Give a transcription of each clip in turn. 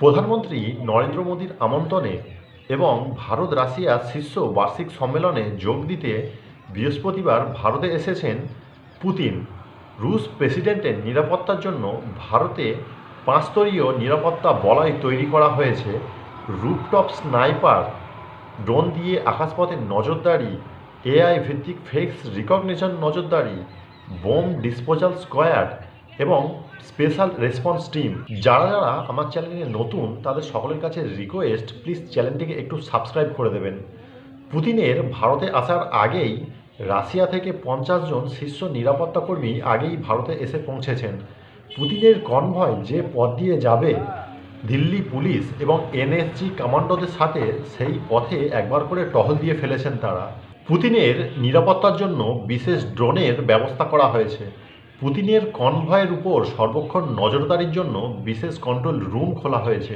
প্রধানমন্ত্রী নরেন্দ্র মোদীর আমন্ত্রণে এবং ভারত রাশিয়া শীর্ষ বার্ষিক সম্মেলনে যোগ দিতে বৃহস্পতিবার ভারতে এসেছেন পুতিন। রুশ প্রেসিডেন্টের নিরাপত্তার জন্য ভারতে 5 স্তরীয় নিরাপত্তা বলয় তৈরি করা হয়েছে। রুফটপ স্নাইপার, ড্রোন দিয়ে আকাশপথে নজরদারি, এআই ভিত্তিক ফেস রিকগনিশন নজরদারি, বোম ডিসপোজাল স্কোয়াড এবং স্পেশাল রেসপন্স টিম। যারা যারা আমার চ্যানেলে নতুন তাদের সকলের কাছে রিকোয়েস্ট, প্লিজ চ্যানেলটিকে একটু সাবস্ক্রাইব করে দেবেন। পুতিনের ভারতে আসার আগেই রাশিয়া থেকে 50 জন শীর্ষ নিরাপত্তা কর্মী আগেই ভারতে এসে পৌঁছেছেন। পুতিনের কনভয় যে পথ দিয়ে যাবে, দিল্লি পুলিশ এবং এনএসজি কমান্ডোদের সাথে সেই পথে একবার করে টহল দিয়ে ফেলেছেন তারা। পুতিনের নিরাপত্তার জন্য বিশেষ ড্রোনের ব্যবস্থা করা হয়েছে। পুতিনের কনভয়ের উপর সর্বক্ষণ নজরদারির জন্য বিশেষ কন্ট্রোল রুম খোলা হয়েছে।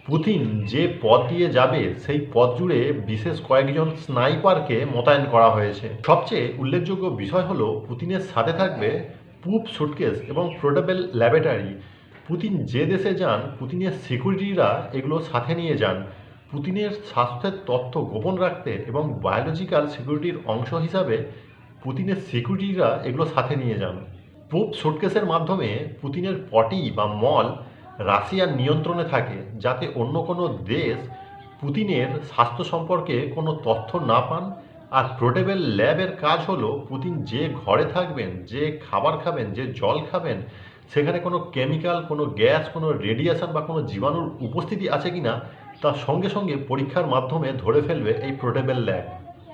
পুতিন যে পথ দিয়ে যাবে সেই পথ জুড়ে বিশেষ কয়েকজন স্নাইপারকে মোতায়েন করা হয়েছে। সবচেয়ে উল্লেখযোগ্য বিষয় হলো পুতিনের সাথে থাকবে পুপ সুটকেস এবং পোর্টেবল ল্যাবরেটরি। পুতিন যে দেশে যান, পুতিনের সিকিউরিটিরা এগুলো সাথে নিয়ে যান। পুতিনের স্বাস্থ্যের তথ্য গোপন রাখতে এবং বায়োলজিক্যাল সিকিউরিটির অংশ হিসাবে পুতিনের সিকিউরিটিরা এগুলো সাথে নিয়ে যান। পুপ সুটকেসের মাধ্যমে পুতিনের পটি বা মল রাশিয়ার নিয়ন্ত্রণে থাকে, যাতে অন্য কোনো দেশ পুতিনের স্বাস্থ্য সম্পর্কে কোনো তথ্য না পান। আর পোর্টেবল ল্যাবের কাজ হলো পুতিন যে ঘরে থাকবেন, যে খাবার খাবেন, যে জল খাবেন, সেখানে কোনো কেমিক্যাল, কোনো গ্যাস, কোনো রেডিয়েশন বা কোনো জীবাণুর উপস্থিতি আছে কিনা তার সঙ্গে সঙ্গে পরীক্ষার মাধ্যমে ধরে ফেলবে এই পোর্টেবল ল্যাব।